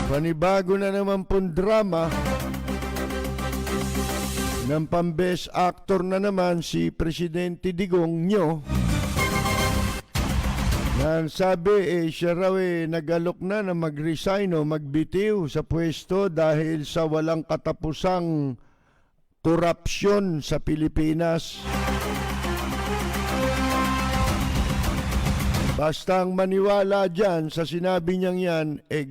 Panibago na naman pong drama ng pang-best actor na naman si Presidente Digong nyo. Nang sabi siya raw nag-alok na mag-resign o magbitiw sa pwesto dahil sa walang katapusang korupsyon sa Pilipinas. Basta ang maniwala dyan sa sinabi niyang yan,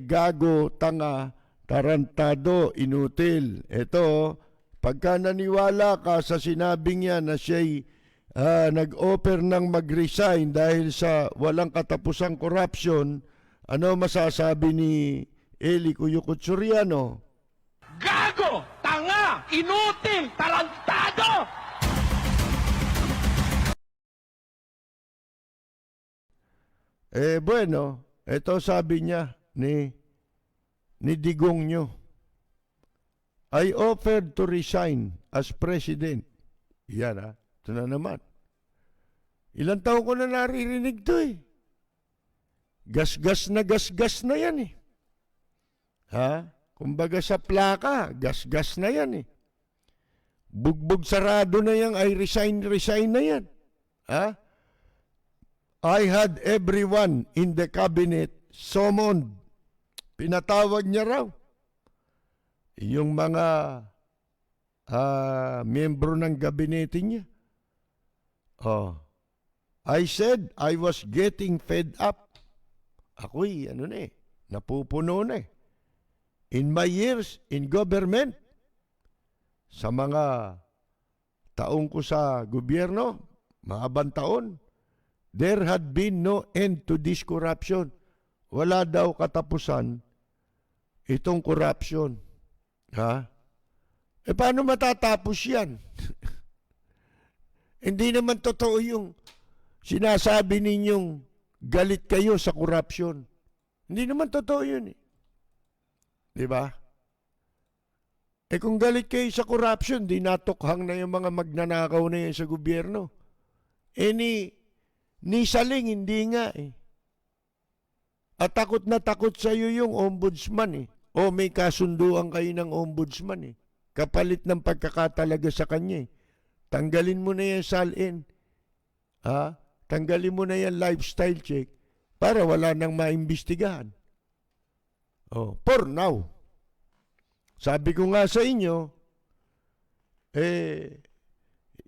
gago, tanga, tarantado, inutil. Ito, pagka naniwala ka sa sinabing yan na siya'y nag-offer ng mag-resign dahil sa walang katapusang corruption, ano masasabi ni Eli Cuyucutsuriano? Gago! Tanga! Inutil! Tarantado! Bueno, ito sabi niya ni Digong nyo. I offered to resign as president. Yan ito na naman. Ilang taon ko na naririnig to Gas-gas na yan Kumbaga sa plaka, gas-gas na yan Bugbog sarado na yan, ay resign na yan. I had everyone in the cabinet summoned. Pinatawag niya raw yung mga miyembro ng gabinete niya. I said I was getting fed up. Ako'y napupuno na in my years in government. Sa mga taong ko sa gobyerno, mahabang taon, there had been no end to this corruption. Wala daw katapusan itong corruption. Paano matatapos yan? Hindi naman totoo yung sinasabi ninyong galit kayo sa corruption. Hindi naman totoo yun Di ba? Kung galit kayo sa corruption, di natukhang na yung mga magnanakaw na yan sa gobyerno. Ni Saling, hindi nga At takot na takot sa iyo yung ombudsman O may kasunduan kayo ng ombudsman Kapalit ng pagkakatalaga sa kanya Tanggalin mo na yan salin. Tanggalin mo na yan lifestyle check para wala nang maimbestigahan. For now. Sabi ko nga sa inyo,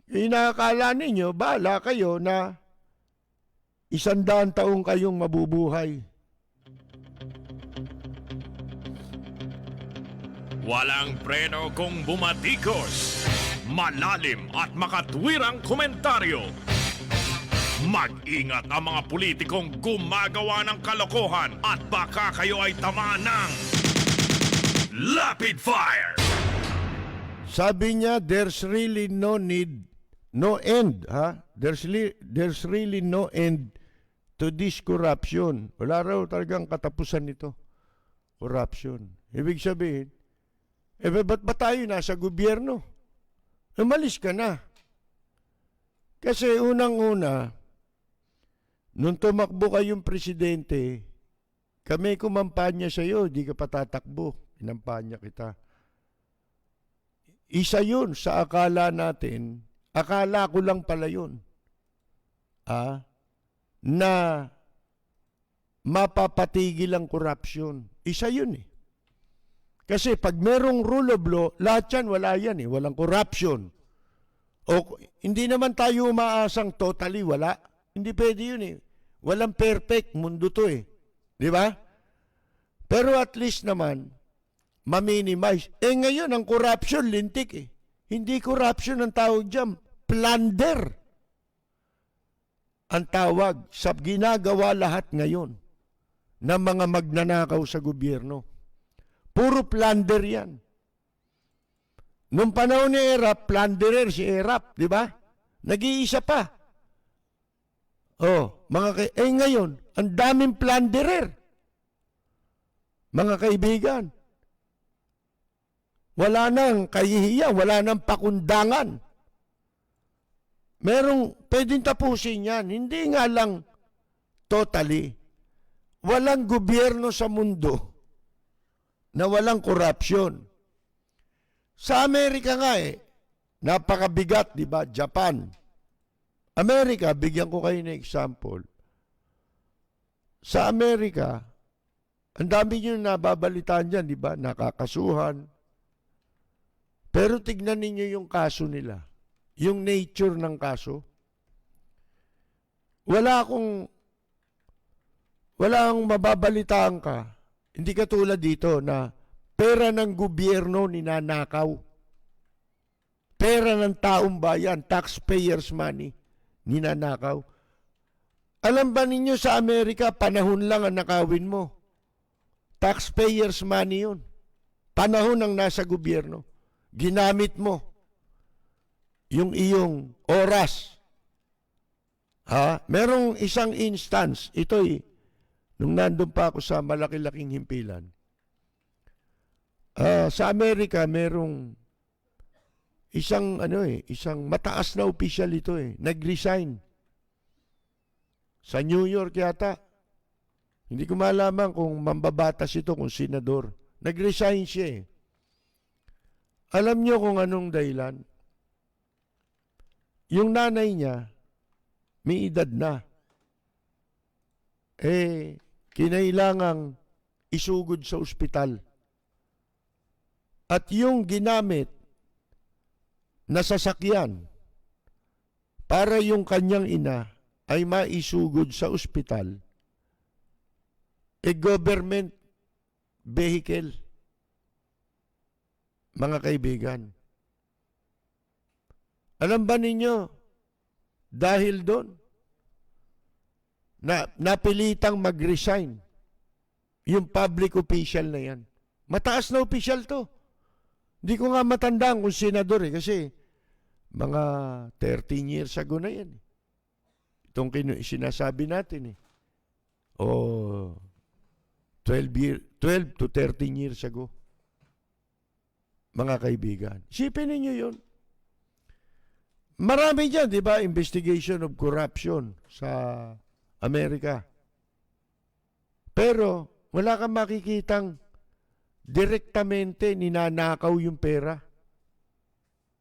inakala ninyo, bahala kayo na 100 taong kayong mabubuhay. Walang preno kung bumatikos. Malalim at makatwirang komentaryo. Mag-ingat ang mga politikong gumagawa ng kalokohan at baka kayo ay tamaan ng Rapid Fire! Sabi niya, there's really no end. There's really no end to this corruption. Wala raw talagang katapusan nito. Corruption. Ibig sabihin, ba't ba tayo nasa gobyerno? Umalis ka na. Kasi unang-una, nung tumakbo kayong presidente, kami kumampanya sa iyo, di ka patatakbo. Pinampanya kita. Isa yun sa akala natin, akala ko lang pala yun, na mapapatigil ang corruption. Isa yun Kasi pag merong rule of law, lahat yan, wala yan walang corruption. O hindi naman tayo umaasang totally wala. Hindi pwede yun Walang perfect mundo to Di ba? Pero at least naman, ma-minimize. Ngayon, ang corruption, lintik Hindi corruption ang tawag dyan. Plunder. Ang tawag sa ginagawa lahat ngayon ng mga magnanakaw sa gobyerno. Puro plunder yan. Nung panahon ni Erap, plunderer si Erap, di ba? Nag-iisa pa. Ngayon, ang daming plunderer. Mga kaibigan, wala nang kahihiyan, wala nang pakundangan. Merong pwedeng tapusin yan. Hindi nga lang totally. Walang gobyerno sa mundo na walang korupsyon. Sa Amerika nga napakabigat, di ba? Japan. Amerika, bigyan ko kayo ng example. Sa Amerika, ang dami nyo nababalitaan dyan, di ba? Nakakasuhan. Pero tignan ninyo yung kaso nila. Yung nature ng kaso. Wala akong mababalitaan ka. Hindi katulad dito na pera ng gobyerno ninanakaw. Pera ng taong bayan, taxpayers' money, ninanakaw. Alam ba ninyo sa Amerika, panahon lang ang nakawin mo. Taxpayers' money yun. Panahon ang nasa gobyerno. Ginamit mo yung iyong oras. Merong isang instance, nung nandun pa ako sa malaki-laking himpilan. Sa Amerika, merong isang mataas na opisyal nag-resign. Sa New York yata. Hindi ko malaman kung mambabatas ito, kung senador. Nag-resign siya. Alam niyo kung anong dahilan? Yung nanay niya, may edad na. Kinailangang isugod sa ospital. At yung ginamit na sasakyan para yung kanyang ina ay maisugod sa ospital, government vehicle. Mga kaibigan, alam ba ninyo, dahil doon, napilitang mag-resign yung public official na yan. Mataas na official to. Hindi ko nga matandaan kung senador kasi mga 13 years ago na yan. Itong sinasabi natin O 12 to 13 years ago. Mga kaibigan. Isipin ninyo yun. Marami dyan, di ba? Investigation of corruption sa Amerika. Pero, wala kang makikitang direktamente ninanakaw yung pera.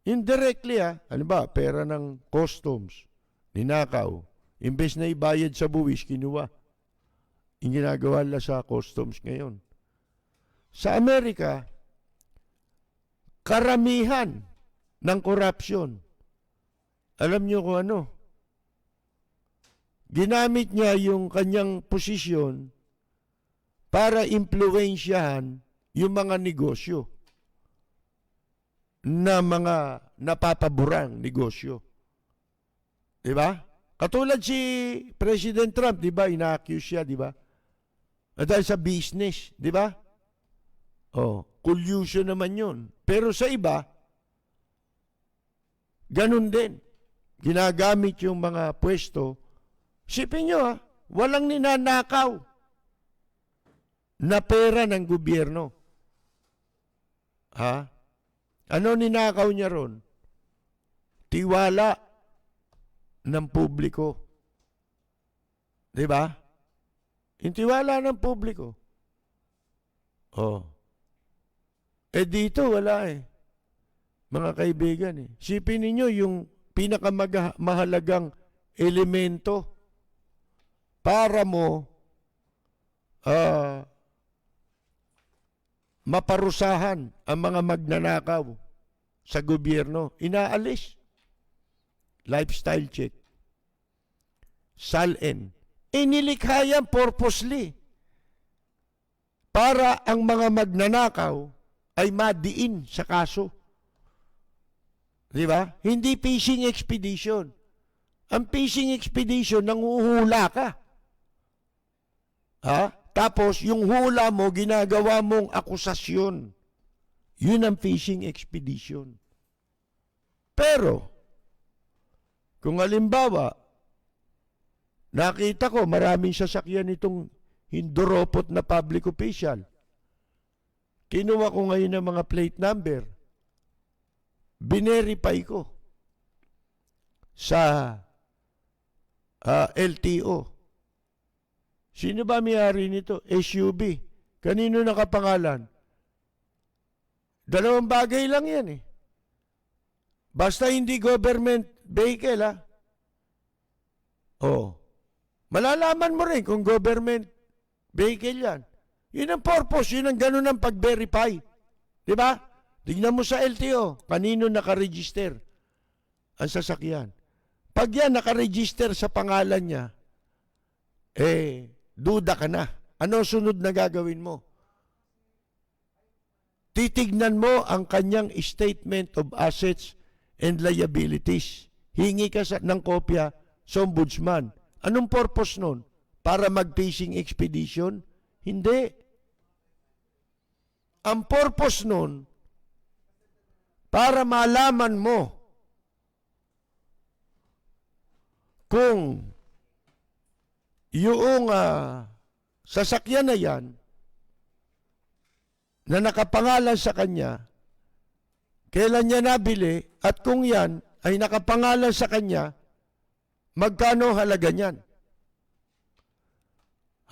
Indirectly, ba, pera ng customs, ninakaw. Imbes na ibayad sa buwis, kinuha. Yung ginagawa nila sa customs ngayon. Sa Amerika, karamihan ng corruption, alam niyo kung ano? Ginamit niya yung kanyang posisyon para impluwensyahan yung mga negosyo na mga napapaborang negosyo. Diba? Katulad si President Trump, diba? Ina-accuse siya, diba? Dahil sa business, diba? Collusion naman yun. Pero sa iba, ganun din. Ginagamit yung mga pwesto. Sipin nyo walang ninanakaw na pera ng gobyerno. Ano ninakaw niya ron? Tiwala ng publiko. Diba? Yung tiwala ng publiko. Dito wala mga kaibigan Sipin ninyo yung pinakamahalagang elemento para mo maparusahan ang mga magnanakaw sa gobyerno. Inaalis. Lifestyle check. SALN. Inilikha yan purposely para ang mga magnanakaw ay madiin sa kaso. Diba? Hindi fishing expedition. Ang fishing expedition, nanguhula ka. Tapos, yung hula mo, ginagawa mong akusasyon. Yun ang fishing expedition. Pero, kung halimbawa, nakita ko maraming sasakyan itong hinduropot na public official. Kinuha ko ngayon ng mga plate number. Binerify ko sa LTO. Sino ba may-ari nito? SUV. Kanino nakapangalan? Dalawang bagay lang yan eh. Basta hindi government vehicle ha. Oh. Malalaman mo rin kung government vehicle yan. Yun ang purpose, yun ang ganun ang pag-verify. Diba? Tignan mo sa LTO, kanino nakaregister ang sasakyan. Pag yan nakaregister sa pangalan niya, duda ka na. Ano sunod na gagawin mo? Titignan mo ang kanyang statement of assets and liabilities. Hingi ka ng kopya sa ombudsman. Anong purpose nun? Para mag-fishing expedition? Hindi. Ang purpose nun, para malaman mo kung yung sasakyan na yan na nakapangalan sa kanya, kailan niya nabili at kung yan ay nakapangalan sa kanya, magkano halaga niyan?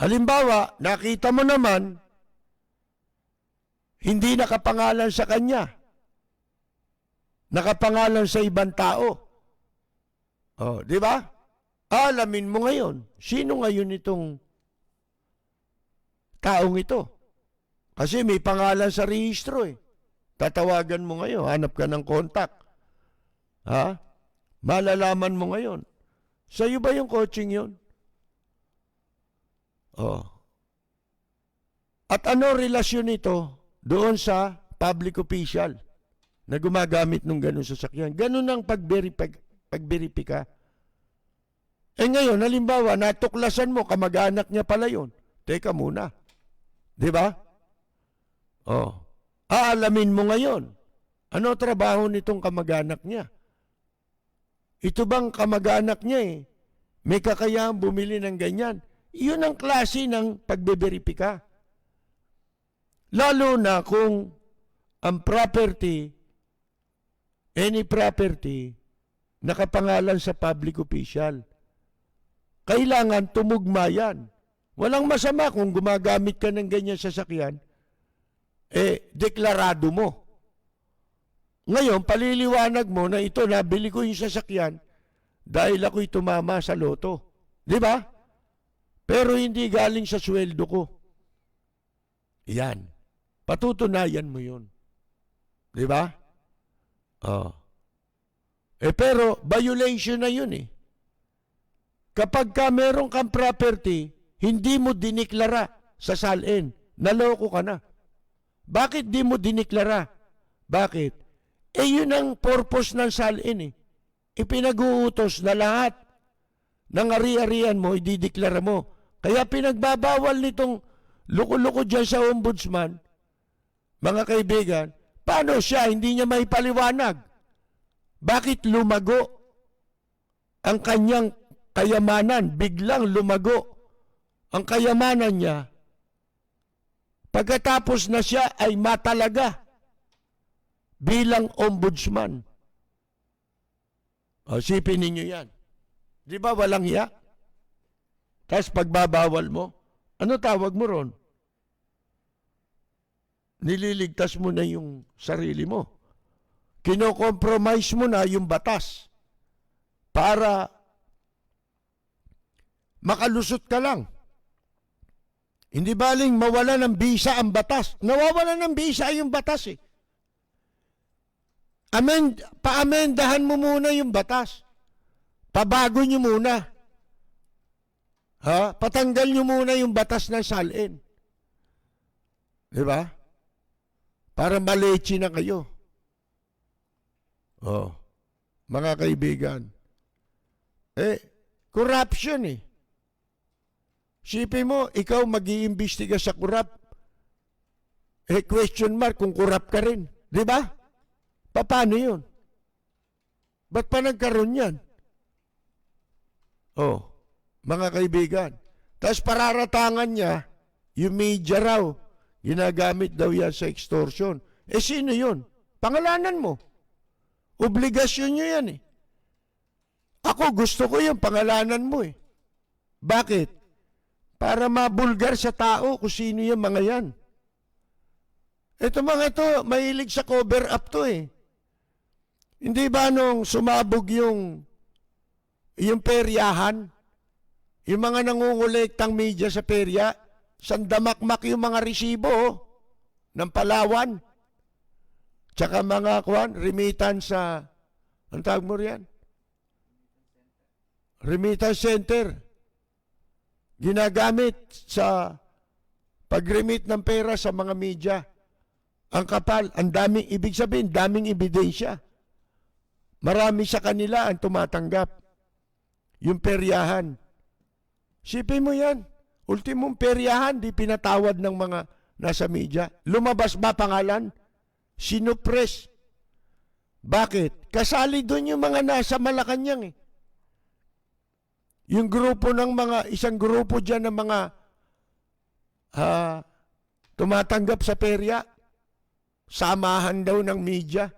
Halimbawa, nakita mo naman, hindi nakapangalan sa kanya. Nakapangalan sa ibang tao. Oh, di ba? Alamin mo ngayon, sino ngayon itong taong ito? Kasi may pangalan sa rehistro eh. Tatawagan mo ngayon, hanap ka ng contact. Ha? Malalaman mo ngayon. Sa'yo ba yung coaching yun? Oh. At ano relasyon nito doon sa public official na gumagamit ng ganun sasakyan? Ganun ang pagberipika. Ngayon, halimbawa, natuklasan mo, kamag-anak niya pala yun. Teka muna. Di ba? Oh. Aalamin mo ngayon. Ano trabaho nitong kamag-anak niya? Ito bang kamag-anak niya eh? May kakayahang bumili ng ganyan. Yun ang klase ng pagbeberipika. Lalo na kung ang property, any property, nakapangalan sa public official. Kailangan tumugma yan. Walang masama kung gumagamit ka ng ganyan sasakyan, deklarado mo. Ngayon, paliliwanag mo na ito, nabili ko yung sasakyan dahil ako'y tumama sa loto. Di ba? Pero hindi galing sa sweldo ko. Yan. Patutunayan mo yun. Di ba? Oh. Pero violation na yun eh. Kapag ka meron kang property, hindi mo diniklara sa SALN, naloko ka na. Bakit di mo diniklara? Bakit? Yun ang purpose ng SALN eh. Ipinag-uutos na lahat ng ari-arian mo, idideklara mo. Kaya pinagbabawal nitong loko-loko dyan sa ombudsman, mga kaibigan, paano siya hindi niya maipaliwanag? Bakit lumago ang kanyang kayamanan? Biglang lumago ang kayamanan niya pagkatapos na siya ay matalaga bilang ombudsman. O, sipin ninyo yan. Di ba walang hiya? Tapos pagbabawal mo, ano tawag mo ron? Nililigtas mo na yung sarili mo. Kino-compromise mo na yung batas para makalusot ka lang. Hindi baling mawala ng bisa ang batas. Nawawala ng bisa yung batas eh. Paamendahan mo muna yung batas. Pabago nyo muna. Ha? Patanggal nyo muna yung batas ng SALN. Di ba? Para malechi na kayo. Oh. Mga kaibigan. Corruption eh. Sipin mo, ikaw mag-iimbestiga sa corrupt. Question mark kung corrupt ka rin. Di ba? Paano yun? Ba't pa nagkaroon yan? Oh, mga kaibigan. Tapos pararatangan niya, yung media raw, ginagamit daw yan sa extortion. Sino yun? Pangalanan mo. Obligasyon nyo yan eh. Ako gusto ko yung pangalanan mo eh. Bakit? Para mabulgar sa tao kung sino yung mga yan. Ito mga ito, mahilig sa cover up to eh. Hindi ba nung sumabog yung peryahan, yung mga nangungulektang media sa perya, sandamakmak yung mga resibo ng Palawan, tsaka mga remittance sa, ang tawag mo riyan? Remittance center. Ginagamit sa pag-remit ng pera sa mga media. Ang kapal, ang daming, ibig sabihin, daming ebidensya. Marami sa kanila ang tumatanggap. Yung peryahan. Sipin mo yan. Ultimong peryahan, di pinatawad ng mga nasa media. Lumabas ba pangalan? Sinupres. Bakit? Kasali doon yung mga nasa Malacanang eh. Yung grupo ng mga, isang grupo dyan ng mga tumatanggap sa perya. Samahan daw ng media.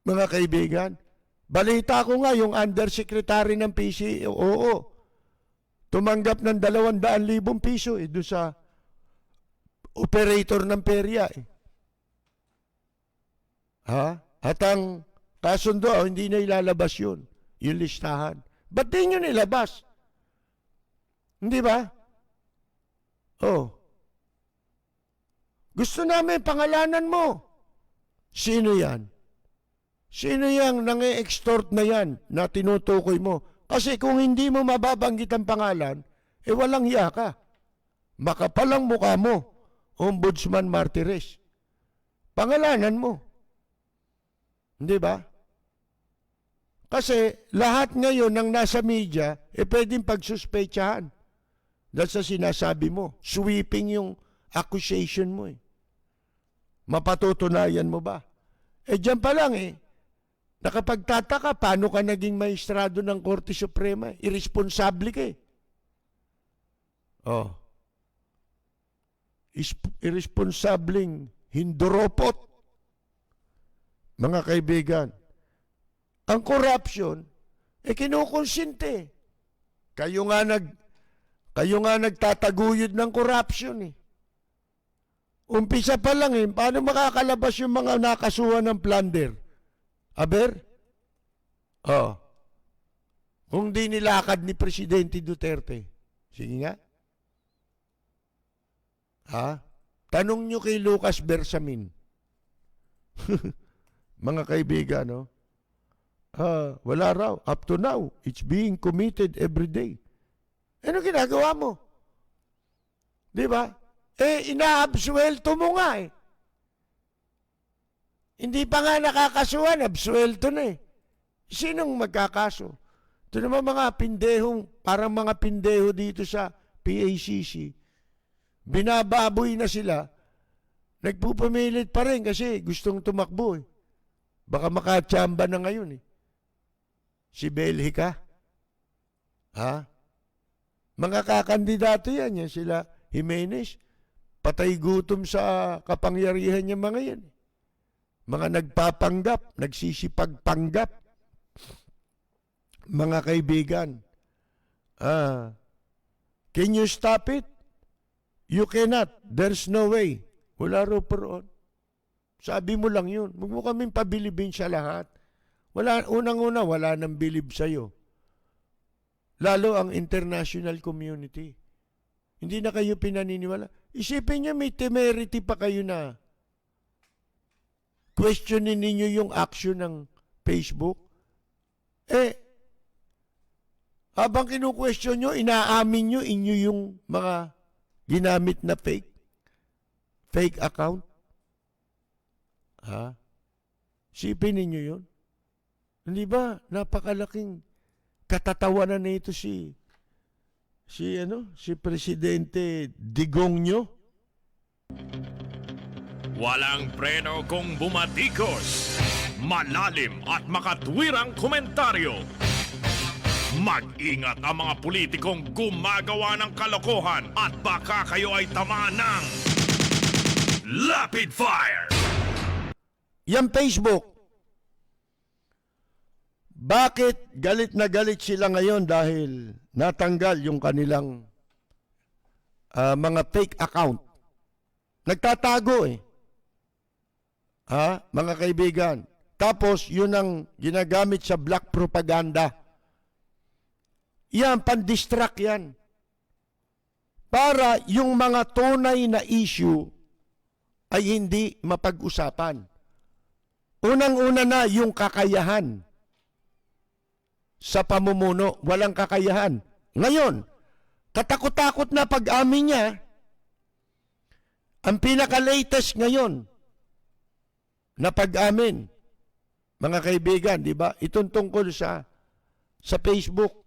Mga kaibigan. Balita ko nga yung undersecretary ng PCOO. Tumanggap ng 200,000 piso doon sa operator ng perya eh. At ang kasundo, hindi na ilalabas yun. Yung listahan. Ba't di nyo nilabas? Hindi ba? Gusto namin pangalanan mo. Sino yan? Sino yang nang-extort na yan na tinutukoy mo? Kasi kung hindi mo mababanggit ang pangalan, walang hiya ka. Makapalang mukha mo, Ombudsman Martires. Pangalanan mo. Hindi ba? Kasi lahat ngayon ng nasa media, pwedeng pagsuspechahan. Dahil sa sinasabi mo, sweeping yung accusation mo eh. Mapatutunayan mo ba? Diyan pa lang nakapagtataka, paano ka naging maestrado ng Korte Suprema? Irresponsable ka eh. Irresponsableng hinduropot. Mga kaibigan, ang corruption, kinukonsinte. Kayo nga nagtataguyod ng corruption eh. Umpisa pa lang paano makakalabas yung mga nakasuhan ng plunder? Aber? Kung di nilakad ni Presidente Duterte. Sige nga. Tanong nyo kay Lucas Bersamin. Mga kaibigan, wala raw. Up to now, it's being committed every day. Ano ginagawa mo? Di ba? Inaabsuelto mo nga eh. Hindi pa nga nakakasuhan, absuelto na eh. Sinong magkakaso? Ito naman mga pindehong, parang mga pindeho dito sa PACC. Binababoy na sila. Nagpupumilit pa rin kasi gustong tumakbo eh. Baka makatsamba na ngayon eh. Si Belhica. Mga kakandidato yan sila Jimenez. Patay gutom sa kapangyarihan niya mga yan. Mga nagpapanggap, nagsisipagpanggap. Mga kaibigan, can you stop it? You cannot. There's no way. Wala raw paroon. Sabi mo lang yun. Huwag mo kaming pabilibin sa lahat. Unang-una, wala nang bilib sa'yo. Lalo ang international community. Hindi na kayo pinaniniwala. Isipin niyo may temerity pa kayo na questionin ninyo yung action ng Facebook. Habang kinu-question nyo, inaamin nyo inyo yung mga ginamit na fake account. Isipin ninyo yun. Hindi ba, napakalaking katatawanan na ito si Presidente Digong nyo? Walang preno kung bumatikos. Malalim at makatwirang komentaryo. Mag-ingat ang mga politikong gumagawa ng kalokohan at baka kayo ay tamaan ng Rapid Fire! Yan Facebook. Bakit galit na galit sila ngayon dahil natanggal yung kanilang mga fake account? Nagtatago eh. Mga kaibigan. Tapos, yun ang ginagamit sa black propaganda. Yan, pan-distract yan. Para yung mga tunay na issue ay hindi mapag-usapan. Unang-una na yung kakayahan sa pamumuno. Walang kakayahan. Ngayon, katakot-takot na pag-amin niya, ang pinaka-latest ngayon na pag-amin, mga kaibigan, di ba? Itong tungkol sa Facebook.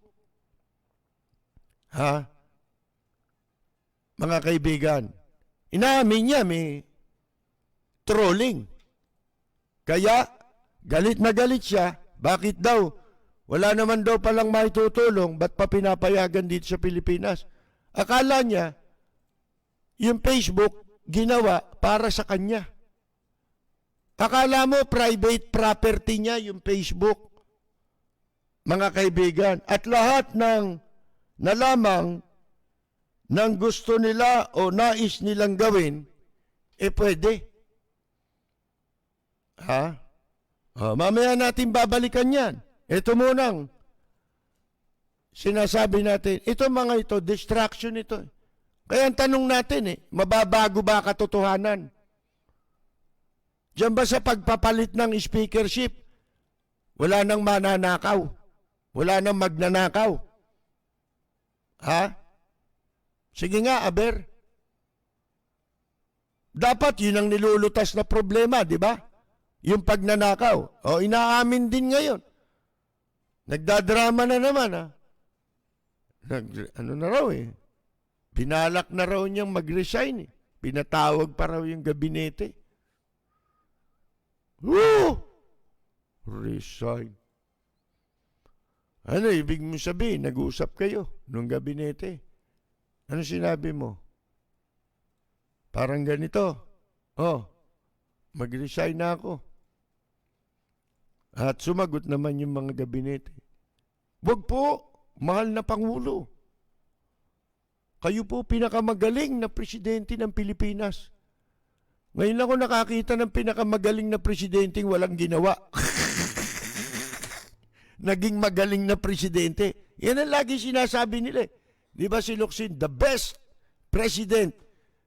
Mga kaibigan, inaamin niya may trolling. Kaya, galit na galit siya. Bakit daw? Wala naman daw palang maitutulong, ba't pa pinapayagan dito sa Pilipinas? Akala niya, yung Facebook, ginawa para sa kanya. Akala mo, private property niya yung Facebook. Mga kaibigan, at lahat ng nalamang ng gusto nila o nais nilang gawin, pwede. Mamaya natin babalikan yan. Ito munang sinasabi natin, ito mga ito, distraction ito. Kaya ang tanong natin, mababago ba katotohanan? Diyan ba sa pagpapalit ng speakership, wala nang mananakaw? Wala nang magnanakaw? Sige nga, Aber. Dapat yun ang nilulutas na problema, di ba? Yung pagnanakaw. Inaamin din ngayon. Nagdadrama na naman, ano na raw Binalak na raw niyang mag-resign Pinatawag pa raw yung gabinete. Resign. Ano ibig mo sabihin? Nag-uusap kayo nung gabinete. Ano sinabi mo? Parang ganito. Mag-resign na ako. At sumagot naman yung mga gabinete. Wag po, mahal na Pangulo. Kayo po pinakamagaling na presidente ng Pilipinas. Ngayon ako nakakita ng pinakamagaling na presidenteng walang ginawa. Naging magaling na presidente. Yan ang lagi sinasabi nila. Di ba si Locsin? The best president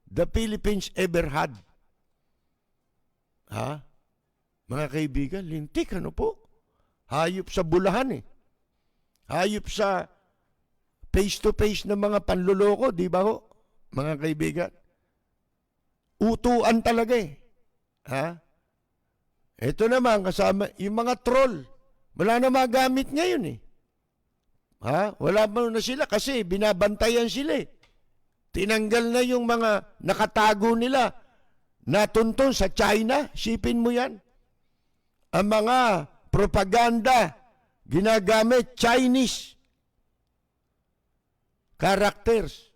the Philippines ever had. Mga kaibigan, lintik ano po? Hayop sa bulahan Hayop sa face-to-face ng mga panluloko, di ba ho? Mga kaibigan. Utuan talaga Ito naman kasama yung mga troll. Wala na magamit ngayon Wala man na sila kasi binabantayan sila Tinanggal na yung mga nakatago nila natuntun sa China. Sipin mo yan. Ang mga propaganda ginagamit Chinese characters,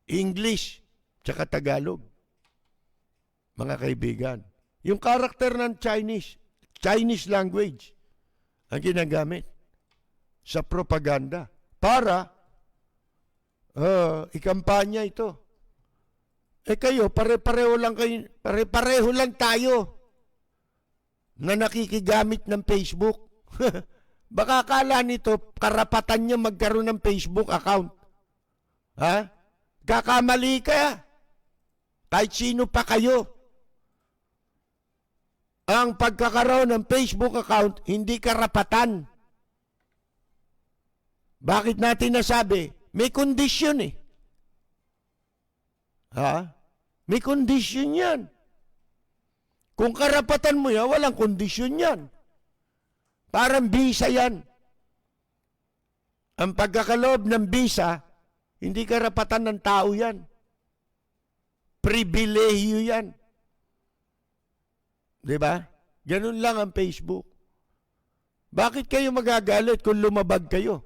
English, tsaka Tagalog. Mga kaibigan. Yung karakter ng Chinese language, ang ginagamit sa propaganda para ikampanya ito. Kayo, pare-pareho lang tayo na nakikigamit ng Facebook. Baka akala nito, karapatan niya magkaroon ng Facebook account. Kakamali ka. Kahit sino pa kayo. Ang pagkakaroon ng Facebook account, hindi karapatan. Bakit natin nasabi? May kondisyon May kondisyon yan. Kung karapatan mo yan, walang kondisyon yan. Parang visa yan. Ang pagkakaloob ng visa, hindi karapatan ng tao yan. Pribilehiyo yan. Diba? Ganun lang ang Facebook. Bakit kayo magagalit kung lumabag kayo?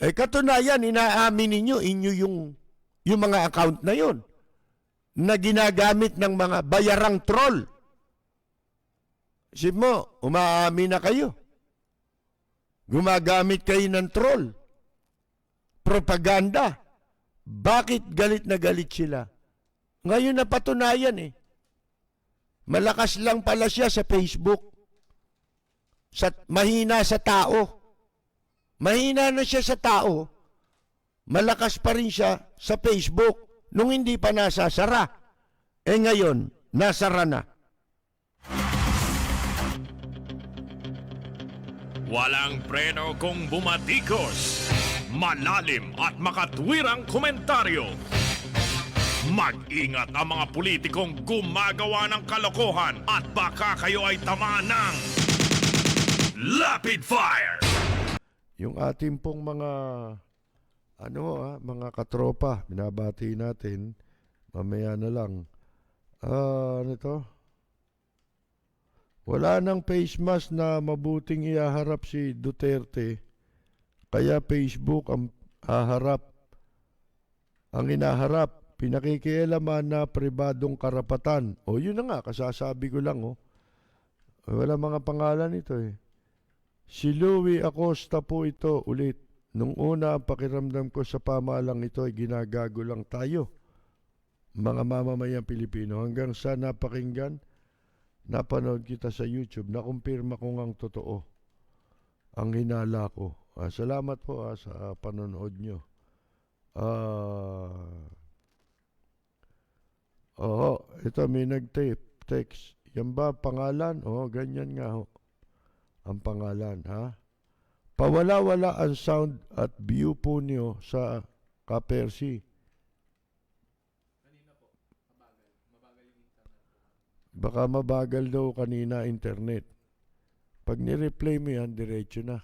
Katunayan, inaamin ninyo, yung mga account na yon na ginagamit ng mga bayarang troll. Isip mo, umaamin na kayo. Gumagamit kayo ng troll. Propaganda. Bakit galit na galit sila? Ngayon napatunayan Malakas lang pala siya sa Facebook. Mahina sa tao. Mahina na siya sa tao. Malakas pa rin siya sa Facebook nung hindi pa nasasara. Ngayon, nasara na. Walang preno kung bumatikos. Malalim at makatwirang komentaryo. Mag-ingat ang mga politikong gumagawa ng kalokohan at baka kayo ay tamaan ng Rapid Fire! Yung ating pong mga mga katropa, binabati natin, mamaya na lang. Ano to? Wala nang face mask na mabuting ihaharap si Duterte, kaya Facebook ang inaharap. Pinakikialaman na pribadong karapatan. Yun na nga, kasasabi ko lang. Wala mga pangalan ito eh. Si Louie Acosta po ito ulit. Nung una, ang pakiramdam ko sa pamahalang ito ay ginagago lang tayo, mga mamamayang Pilipino. Hanggang sa napakinggan, napanood kita sa YouTube, nakumpirma ko ngang totoo ang hinala ko. Salamat po sa panonood nyo. Ito may nag-text. Yan ba pangalan? Ganyan nga ho. Ang pangalan, ha? Pawala-wala ang sound at view po niyo sa Kapersi. Kanina po, mabagal yung internet. Baka mabagal daw kanina internet. Pag ni-replay mo yan, diretso na.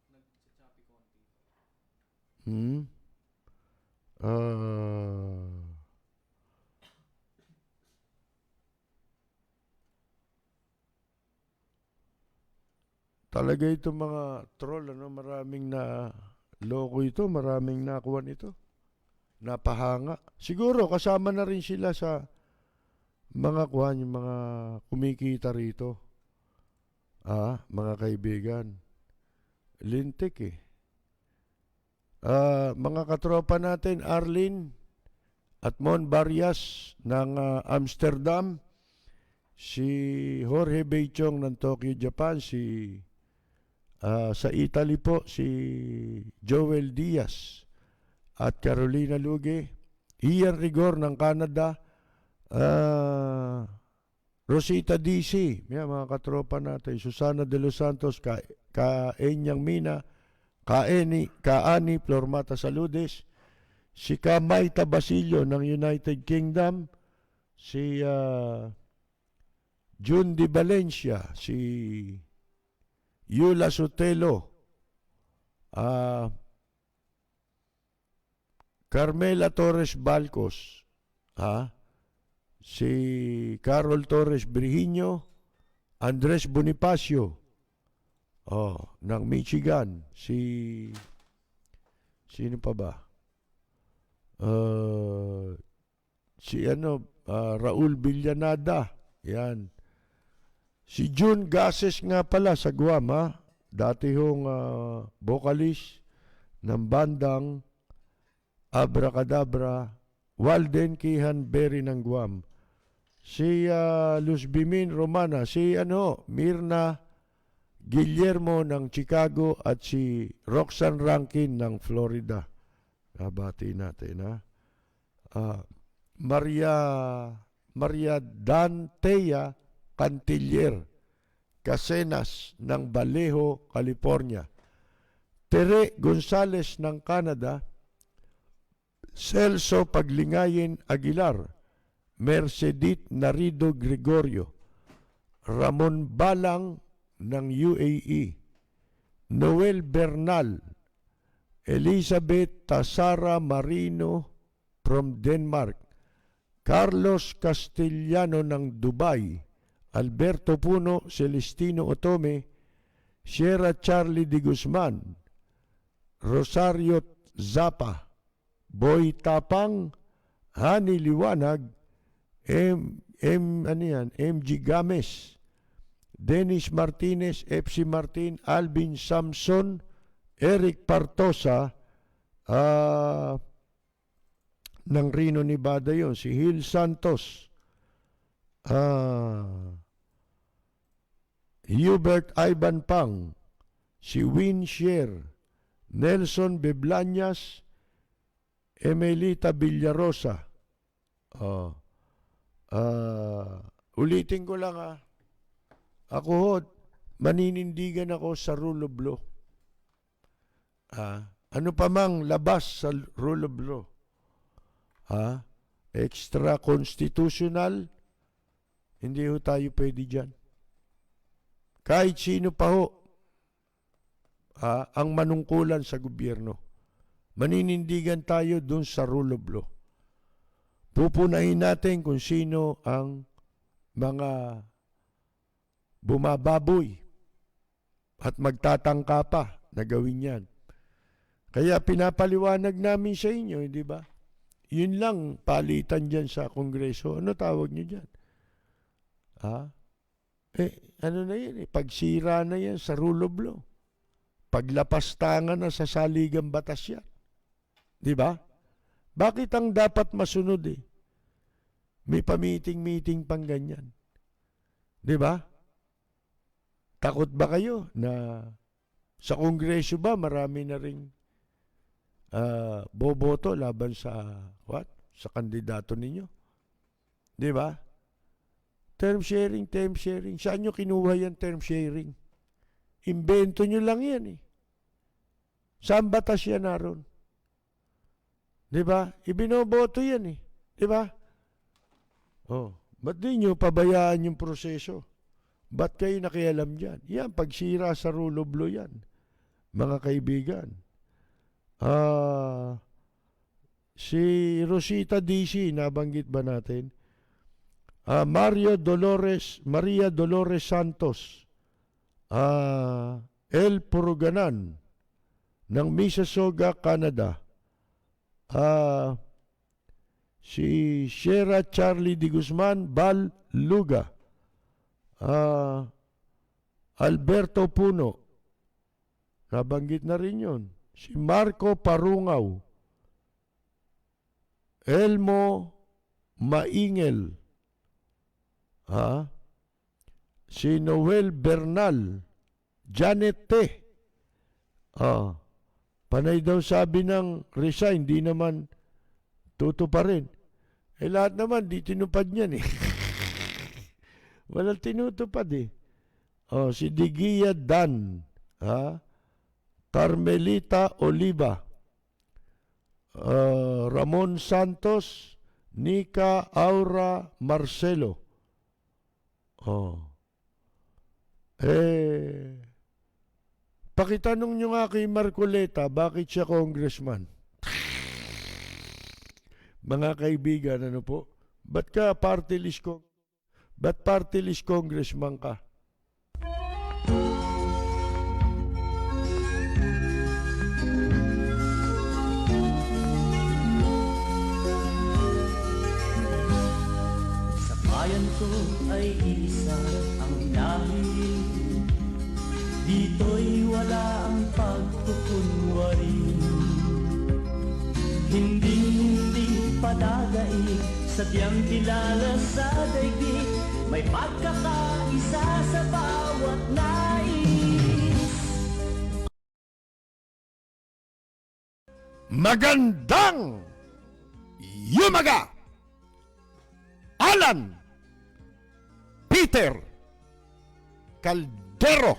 Nag-choppy konti. Talaga ito mga troll, maraming na loko ito, maraming nakuha nito. Napahanga. Siguro kasama na rin sila sa mga yung mga kumikita rito. Mga kaibigan. Lintik eh. Mga katropa natin, Arlene at Mon Barrias ng Amsterdam, si Jorge Beichong ng Tokyo, Japan, sa Italy po, si Joel Diaz at Carolina Luge, Ian Rigor ng Canada, Rosita DC, mga katropa natin, Susana de los Santos, Kaenyang Mina, Kaani Flormata Saludes, si Kamaita Basilio ng United Kingdom, si June Di Valencia, si Yula Sotelo, Carmela Torres Balcos, si Carol Torres Brihiño, Andres Bonifacio, ng Michigan, sino pa ba? Raul Villanada, yan. Si June Gases nga pala sa Guam, dati hong vocalist ng bandang Abracadabra, Walden Kihan Berry ng Guam. Si Luz Bimin Romana, si Mirna Guillermo ng Chicago at si Roxanne Rankin ng Florida. Nabati natin, Maria Dantea Cantiller Casenas ng Vallejo, California. Tere Gonzales ng Canada, Celso Paglingayin Aguilar, Mercedit Narido Gregorio, Ramon Balang ng UAE, Noel Bernal, Elizabeth Tasara Marino from Denmark, Carlos Castellano ng Dubai, Alberto Puno, Celestino Otome, Sierra Charlie de Guzman, Rosario Zapa, Boy Tapang, Hani Liwanag, MG Games, Dennis Martinez, FC Martin, Alvin Samson, Eric Partosa, ng Reno, Nevada yon, si Hil Santos, Hubert Ivan Pang, si Win Sher, Nelson Beblañas, Emelita Villarosa. Ulitin ko lang Ako ho, maninindigan ako sa rule of law. Ano pa mang labas sa rule of law. Extra constitutional, hindi ho tayo pwede dyan. Kahit sino pa ho, ang manungkulan sa gobyerno, maninindigan tayo dun sa rule of law. Pupunahin natin kung sino ang mga bumababoy at magtatangka pa na gawin yan. Kaya pinapaliwanag namin sa inyo, di ba? Yun lang palitan dyan sa Kongreso. Ano tawag nyo dyan? Ano na yan? Pagsira na yan sa rule of law. Paglapastangan na sa saligang batas yan. Di ba? Bakit ang dapat masunod May pamiting-meeting pang ganyan. Di ba? Takot ba kayo na sa Kongreso ba marami na ring boboto laban sa sa kandidato ninyo? Di ba? Term sharing. Saan nyo kinuha yan term sharing? Invento nyo lang yan Saan batas yan naroon? Di ba? Ibinoboto yan Di ba? Ba't di nyo pabayaan yung proseso? Ba't kayo nakialam dyan? Yan, pagsira sa rule of law yan. Mga kaibigan. Si Rosita DC, nabanggit ba natin? Maria Dolores Santos, El Puruganan, ng Mississauga, Canada. Si Shera Charlie Di Guzman, Bal Luga. Alberto Puno, nabanggit na rin yun. Si Marco Parungaw, Elmo Maingel, si Noel Bernal, Janet T. Panay daw sabi ng resign, di naman tutuparin. Lahat naman, di tinupad niyan Walang tinutupad si Digia Dan, Carmelita Oliva, Ramon Santos, Nika Aura Marcelo. Pakitanong nyo nga kay Marcoleta, bakit siya congressman? Mga kaibigan, ano po? Ba't ka party list congressman ka? Sa bayan ko ay isa ang lahi, dito'y wala ang pagkukunwari. Hindi padagay, sadyang kilala sa daigdig, may pagkakaisa sa bawat nais. Magandang yumaga! Alan Peter Caldero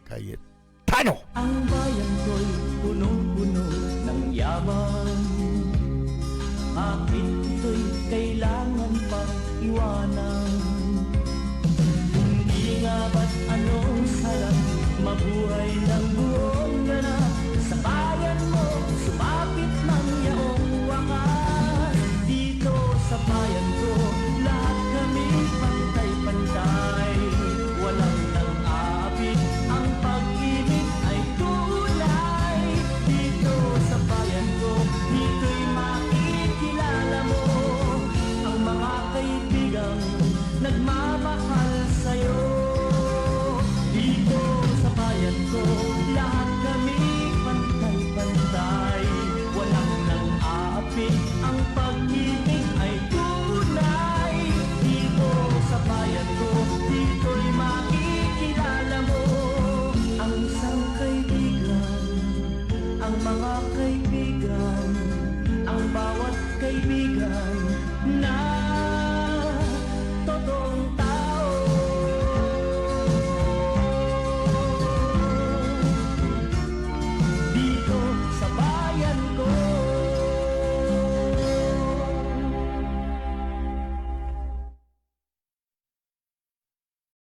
Cayetano. Ang bayan ko'y punong-puno ng yaman, bakit ito'y kailangan pang iwanan? Hindi nga ba't anong sarap mabuhay ng buong ganap sa bayan mo, sumapit ng yaong wakas. Dito sa bayan ko, lahat kami pantay-pantay, walang nang-aapit, ang pag-ibig ay tunay. Dito sa bayan ko, dito'y makikilala mo ang mga kaibigang nagmamahal sa'yo. Dito sa bayan ko, lahat kami pantay-pantay, walang nang-aapit, ang pag-ibig ay tunay. Dito ang mga kaibigan, ang bawat kaibigan na totoo.